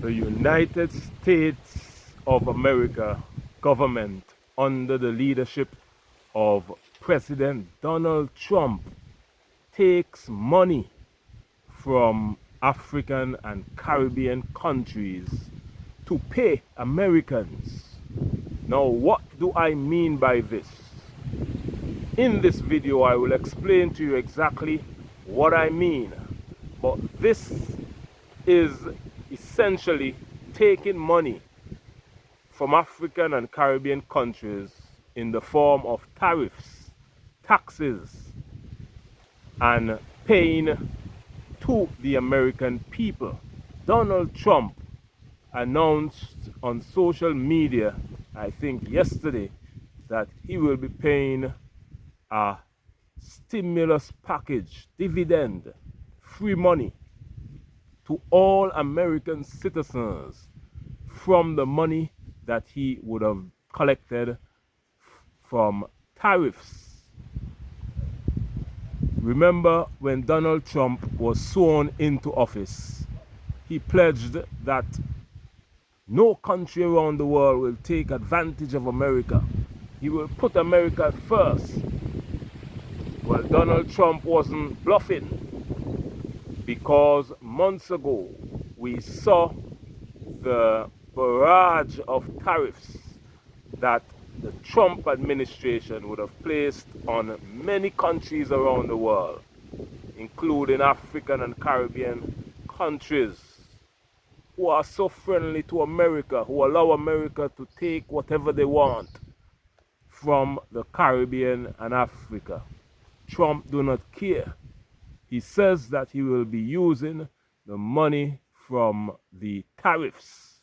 The United States of America government under the leadership of President Donald Trump takes money from African and Caribbean countries to pay Americans. Now, what do I mean by this? In this video, I will explain to you exactly what I mean. But this is essentially taking money from African and Caribbean countries in the form of tariffs, taxes, and paying to the American people. Donald Trump announced on social media, I think yesterday, that he will be paying a stimulus package, dividend, free money to all American citizens from the money that he would have collected from tariffs. Remember, when Donald Trump was sworn into office, he pledged that no country around the world will take advantage of America. He will put America first. Well, Donald Trump wasn't bluffing, because months ago we saw the barrage of tariffs that the Trump administration would have placed on many countries around the world, including African and Caribbean countries who are so friendly to America, who allow America to take whatever they want from the Caribbean and Africa. Trump do not care. He says that he will be using the money from the tariffs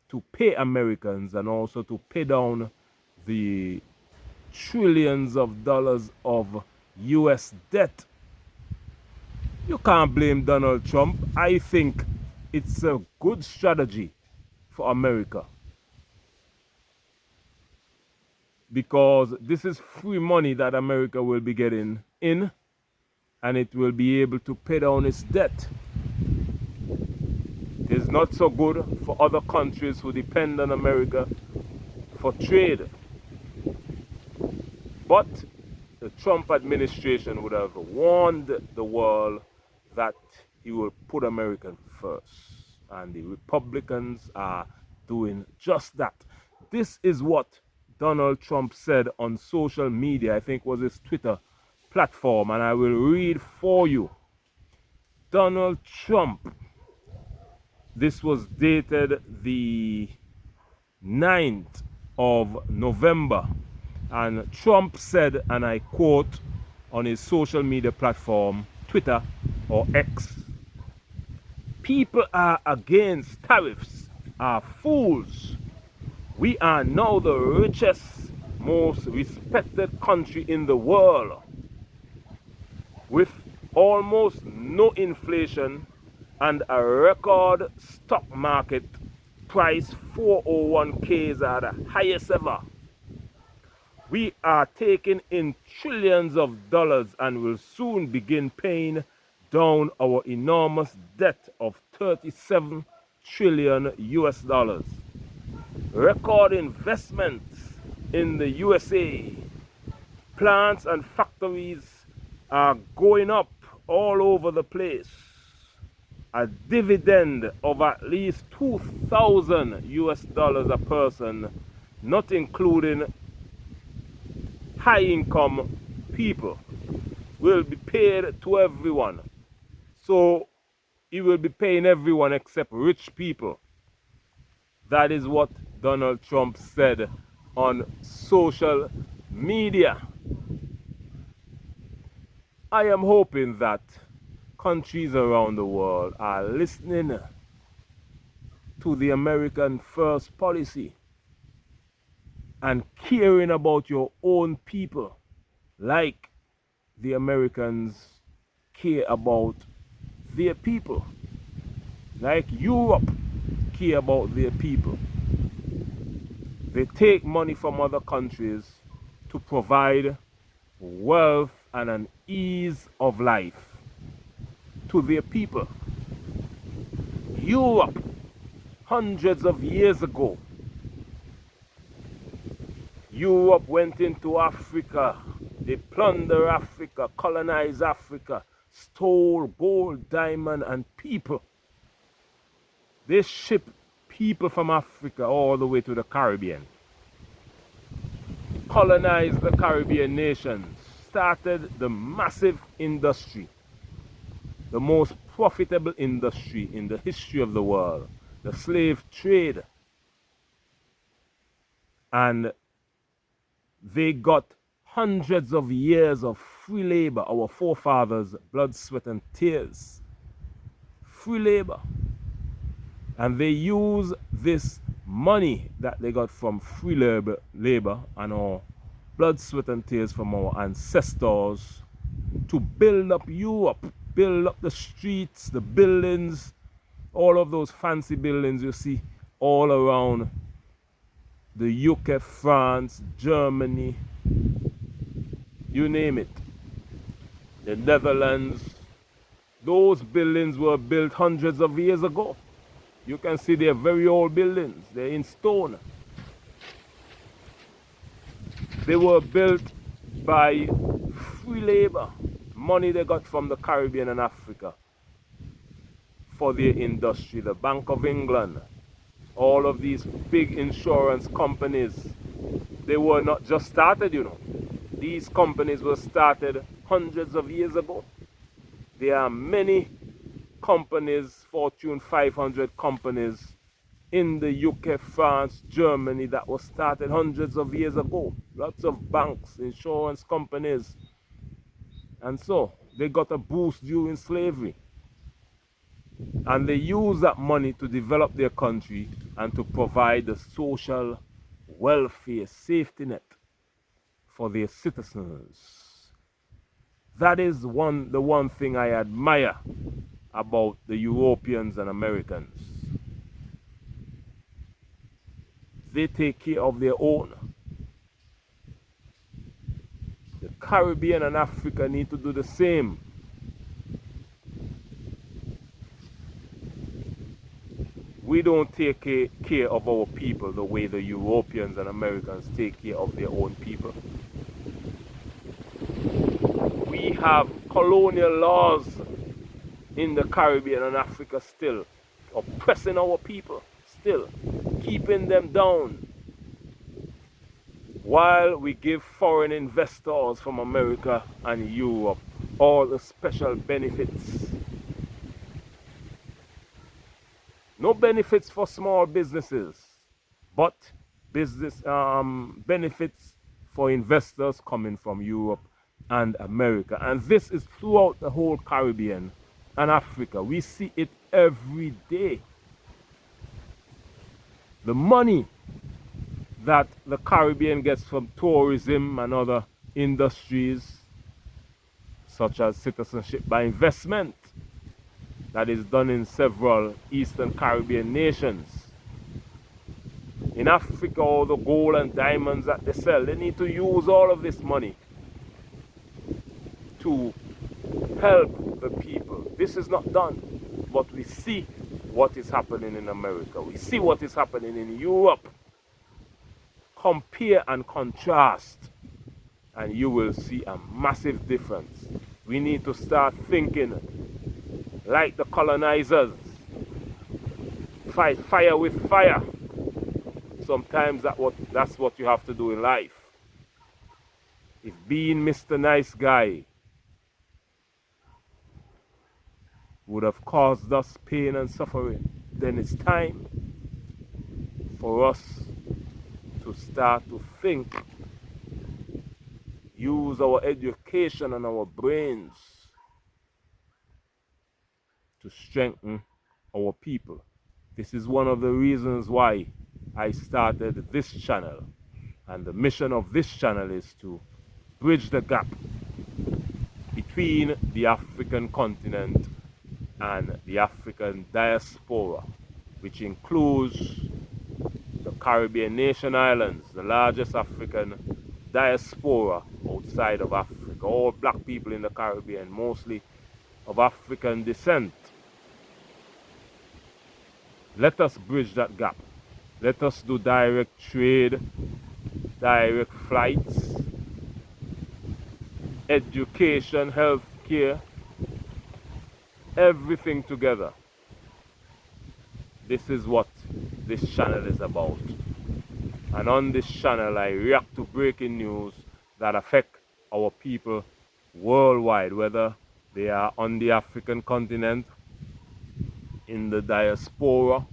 to pay Americans and also to pay down the trillions of dollars of US debt. You can't blame Donald Trump. I think it's a good strategy for America, because this is free money that America will be getting in, and it will be able to pay down its debt. It is not so good for other countries who depend on America for trade. But the Trump administration would have warned the world that he will put America first. And the Republicans are doing just that. This is what Donald Trump said on social media. I think it was his Twitter platform, and I will read for you. Donald Trump, this was dated the 9th of November, and Trump said, and I quote on his social media platform, Twitter or X, "People are against tariffs are fools. We are now the richest, most respected country in the world, with almost no inflation and a record stock market price. 401ks are the highest ever. We are taking in trillions of dollars and will soon begin paying down our enormous debt of 37 trillion US dollars. Record investments in the USA. Plants and factories are going up all over the place. A dividend of at least 2,000 US dollars a person, not including high-income people, will be paid to everyone." So he will be paying everyone except rich people. That is what Donald Trump said on social media. I am hoping that countries around the world are listening to the American First policy and caring about your own people like the Americans care about their people, like Europe care about their people. They take money from other countries to provide wealth and an ease of life to their people. Europe hundreds of years ago. Europe went into Africa. They plundered Africa, colonized Africa, stole gold, diamond, and people. They shipped people from Africa all the way to the Caribbean. Colonized the Caribbean nations. Started the massive industry. The most profitable industry in the history of the world. The slave trade. And they got hundreds of years of free labor, our forefathers' blood, sweat, and tears. Free labor. And they use this money that they got from free labor and our blood, sweat, and tears from our ancestors to build up Europe, build up the streets, the buildings, all of those fancy buildings you see all around the UK, France, Germany, you name it, the Netherlands. Those buildings were built hundreds of years ago. You can see they're very old buildings. They're in stone. They were built by free labor, money they got from the Caribbean and Africa for their industry. The Bank of England, all of these big insurance companies, they were not just started, you know. These companies were started hundreds of years ago. There are many companies, Fortune 500 companies in the UK, France, Germany that was started hundreds of years ago. Lots of banks, insurance companies. And so they got a boost during slavery. And they use that money to develop their country and to provide the social welfare safety net for their citizens. That is the one thing I admire about the Europeans and Americans. They take care of their own. The Caribbean and Africa need to do the same. We don't take care of our people the way the Europeans and Americans take care of their own people. We have colonial laws in the Caribbean and Africa still, oppressing our people, still keeping them down, while we give foreign investors from America and Europe all the special benefits. No benefits for small businesses, but business benefits for investors coming from Europe and America. And this is throughout the whole Caribbean and Africa. We see it every day. The money that the Caribbean gets from tourism and other industries, such as citizenship by investment, that is done in several Eastern Caribbean nations. In Africa, all the gold and diamonds that they sell, they need to use all of this money to help the people. This is not done, but we see what is happening in America. We see what is happening in Europe. Compare and contrast, and you will see a massive difference. We need to start thinking like the colonizers. Fight fire with fire. Sometimes that's what you have to do in life. If being Mr. Nice Guy would have caused us pain and suffering, then it's time for us to start to think, use our education and our brains to strengthen our people. This is one of the reasons why I started this channel, and the mission of this channel is to bridge the gap between the African continent and the African diaspora, which includes the Caribbean nation islands, the largest African diaspora outside of Africa. All black people in the Caribbean, mostly of African descent. Let us bridge that gap. Let us do direct trade, direct flights, education, healthcare, everything together. This is what this channel is about. And on this channel, I react to breaking news that affect our people worldwide, whether they are on the African continent, in the diaspora,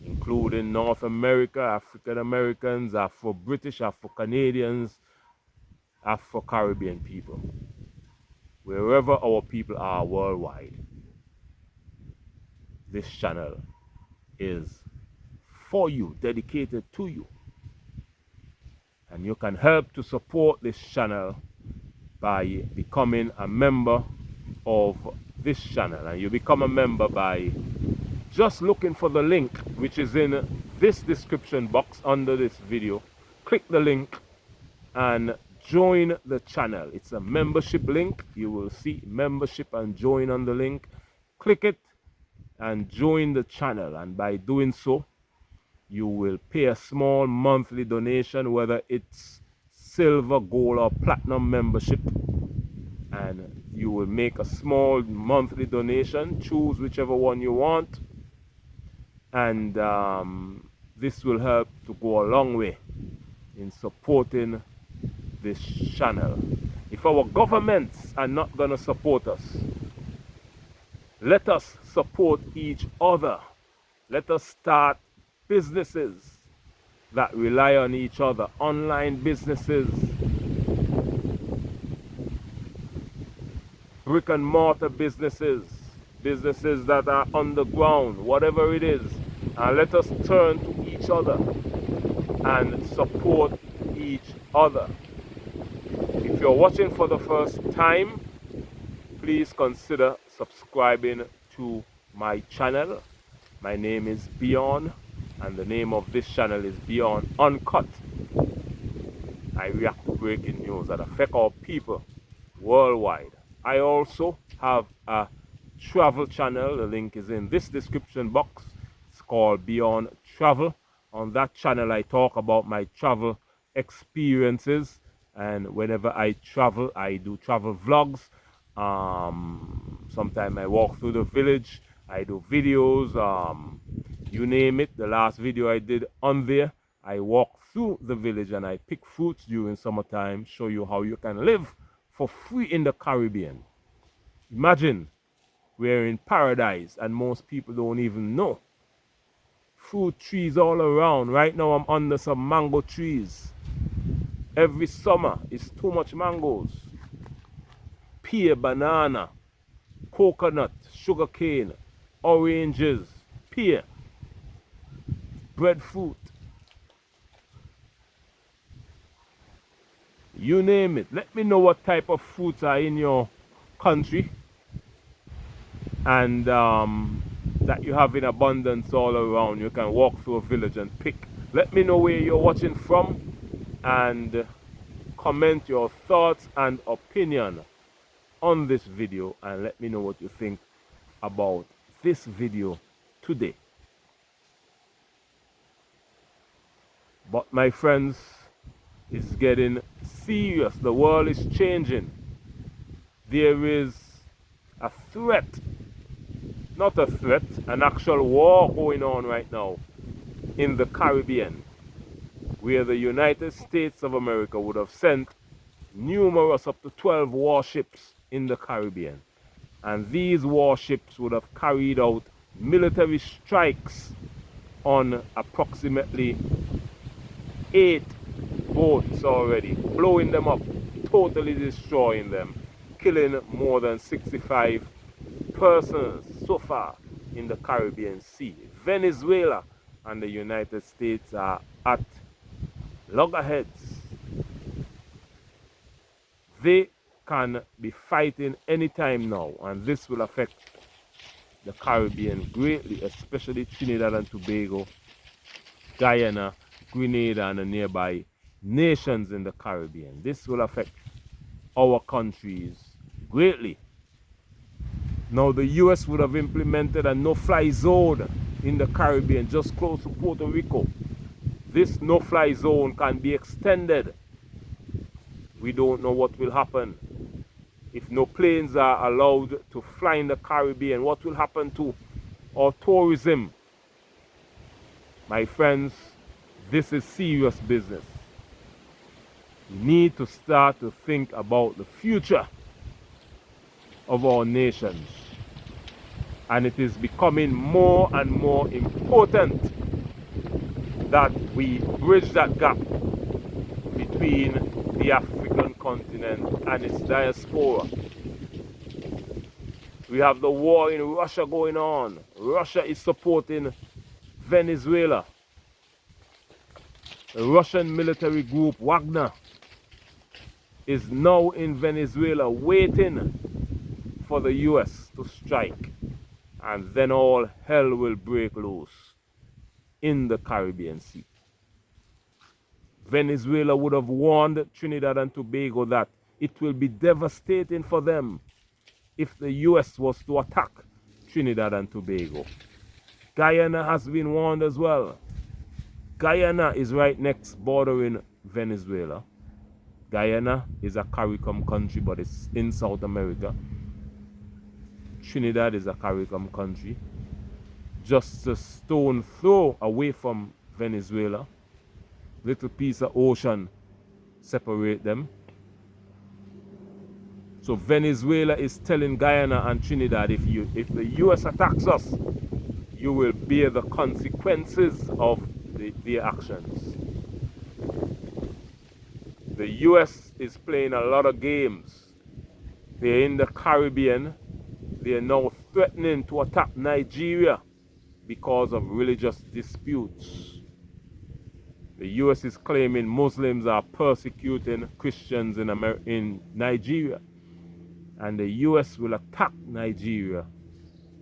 including North America, African Americans, Afro-British, Afro-Canadians, Afro-Caribbean people. Wherever our people are worldwide, this channel is for you, dedicated to you. And you can help to support this channel by becoming a member of this channel. And you become a member by just looking for the link which is in this description box under this video. Click the link and join the channel. It's a membership link. You will see membership and join on the link. Click it and join the channel, and by doing so you will pay a small monthly donation, whether it's silver, gold or platinum membership, and you will make a small monthly donation. Choose whichever one you want, and this will help to go a long way in supporting this channel. If our governments are not going to support us, let us support each other. Let us start businesses that rely on each other, online businesses, brick and mortar businesses, businesses that are underground, whatever it is. And let us turn to each other and support each other. If you're watching for the first time, please consider subscribing to my channel. My name is Beyond, and the name of this channel is Beyond Uncut. I react to breaking news that affect our people worldwide. I also have a travel channel. The link is in this description box. It's called Beyond Travel. On that channel, I talk about my travel experiences, and whenever I travel, I do travel vlogs. Sometimes I walk through the village, I do videos, you name it. The last video I did on there, I walk through the village and I pick fruits during summertime, show you how you can live for free in the Caribbean. Imagine we're in paradise and most people don't even know. Fruit trees all around. Right now I'm under some mango trees. Every summer it's too much mangoes. Pear, banana, coconut, sugarcane, oranges, pear, breadfruit, you name it. Let me know what type of fruits are in your country and that you have in abundance all around. You can walk through a village and pick. Let me know where you're watching from and comment your thoughts and opinion on this video, and let me know what you think about this video today. But my friends, it's getting serious. The world is changing. There is a threat, not a threat, an actual war going on right now in the Caribbean, where the United States of America would have sent numerous, up to 12 warships in the Caribbean. And these warships would have carried out military strikes on approximately 8 boats already, blowing them up, totally destroying them, killing more than 65 persons so far in the Caribbean Sea. Venezuela and the United States are at loggerheads. They can be fighting anytime now, and this will affect the Caribbean greatly, especially Trinidad and Tobago, Guyana, Grenada, and the nearby nations in the Caribbean. This will affect our countries greatly. Now, the US would have implemented a no-fly zone in the Caribbean, just close to Puerto Rico. This no-fly zone can be extended. We don't know what will happen. If no planes are allowed to fly in the Caribbean, what will happen to our tourism? My friends, this is serious business. We need to start to think about the future of our nations. And it is becoming more and more important that we bridge that gap between the African continent and its diaspora. We have the war in Russia going on. Russia is supporting Venezuela. The Russian military group Wagner is now in Venezuela waiting for the US to strike. And then all hell will break loose in the Caribbean Sea. Venezuela would have warned Trinidad and Tobago that it will be devastating for them if the US was to attack Trinidad and Tobago. Guyana has been warned as well. Guyana is right next bordering Venezuela. Guyana is a CARICOM country, but it's in South America. Trinidad is a CARICOM country, just a stone throw away from Venezuela. Little piece of ocean separate them. So Venezuela is telling Guyana and Trinidad, if the US attacks us, you will bear the consequences of their actions. The US is playing a lot of games. They're in the Caribbean. They are now threatening to attack Nigeria because of religious disputes. The US is claiming Muslims are persecuting Christians in Nigeria. And the US will attack Nigeria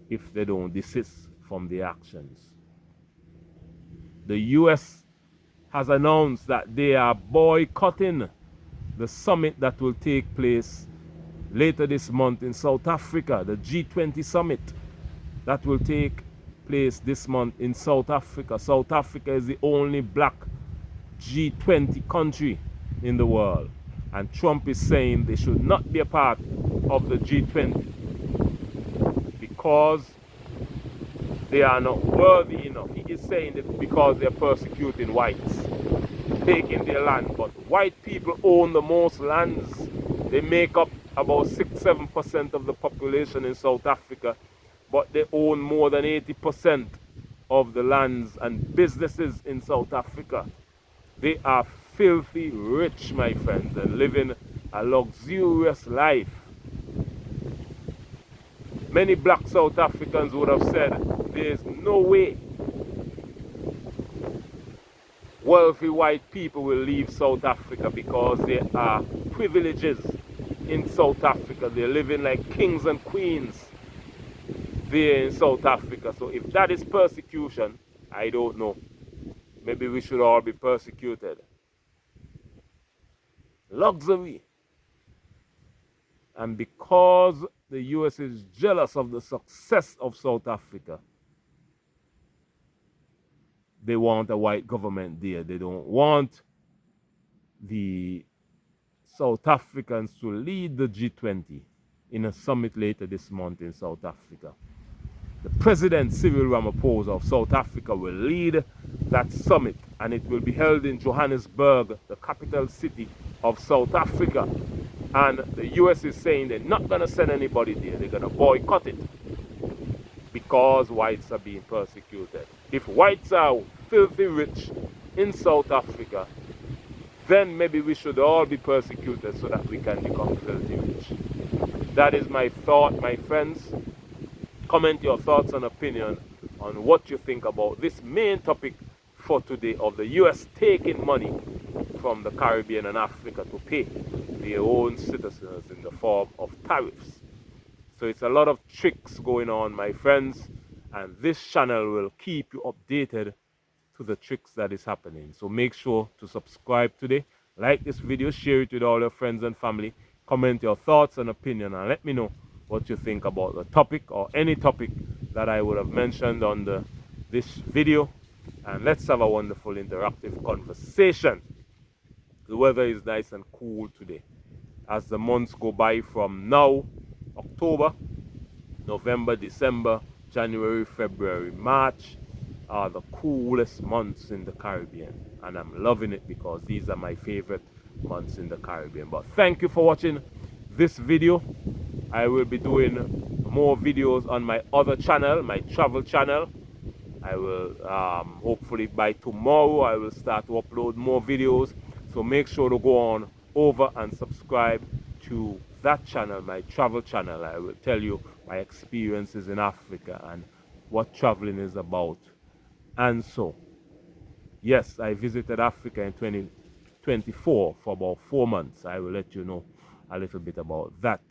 if they don't desist from their actions. The US has announced that they are boycotting the summit that will take place later this month in South Africa, the G20 summit that will take place this month in South Africa. South Africa is the only black G20 country in the world. And Trump is saying they should not be a part of the G20 because they are not worthy enough. He is saying that because they're persecuting whites, taking their land. But white people own the most lands. They make up about 6-7% of the population in South Africa, but they own more than 80% of the lands and businesses in South Africa. They are filthy rich, my friends, and living a luxurious life. Many black South Africans would have said there's no way wealthy white people will leave South Africa because there are privileges in South Africa. They're living like kings and queens there in South Africa. So if that is persecution, I don't know. Maybe we should all be persecuted. Luxury. And because the US is jealous of the success of South Africa, they want a white government there. They don't want the South Africans to lead the G20 in a summit later this month in South Africa. The President Cyril Ramaphosa of South Africa will lead that summit, and it will be held in Johannesburg, the capital city of South Africa. And the US is saying they're not going to send anybody there. They're going to boycott it because whites are being persecuted. If whites are filthy rich in South Africa, then maybe we should all be persecuted so that we can become filthy rich. That is my thought, my friends. Comment your thoughts and opinion on what you think about this main topic for today of the US taking money from the Caribbean and Africa to pay their own citizens in the form of tariffs. So it's a lot of tricks going on, my friends, and this channel will keep you updated to the tricks that is happening. So make sure to subscribe today, like this video, share it with all your friends and family, comment your thoughts and opinion, and let me know what you think about the topic or any topic that I would have mentioned on the this video, and let's have a wonderful interactive conversation. The weather is nice and cool today. As the months go by from now, October, November, December, January, February, March are the coolest months in the Caribbean, and I'm loving it because these are my favorite months in the Caribbean. But thank you for watching this video. I will be doing more videos on my other channel, my travel channel. I will hopefully by tomorrow I will start to upload more videos, so make sure to go on over and subscribe to that channel, my travel channel. I will tell you my experiences in Africa and what traveling is about. And so, yes, I visited Africa in 2024 for about 4 months. I will let you know a little bit about that.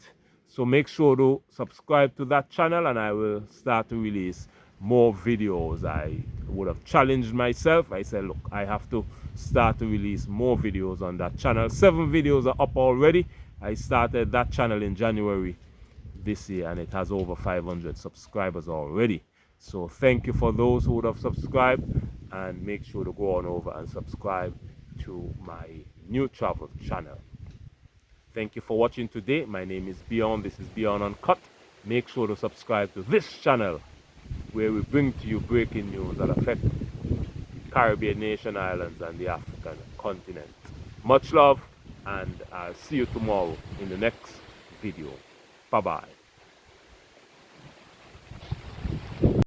So make sure to subscribe to that channel, and I will start to release more videos. I would have challenged myself. I said, look, I have to start to release more videos on that channel. 7 videos are up already. I started that channel in January this year, and it has over 500 subscribers already. So thank you for those who would have subscribed, and make sure to go on over and subscribe to my new travel channel. Thank you for watching today. My name is Beyond. This is Beyond Uncut. Make sure to subscribe to this channel, where we bring to you breaking news that affect Caribbean nation islands and the African continent. Much love, and I'll see you tomorrow in the next video. Bye-bye.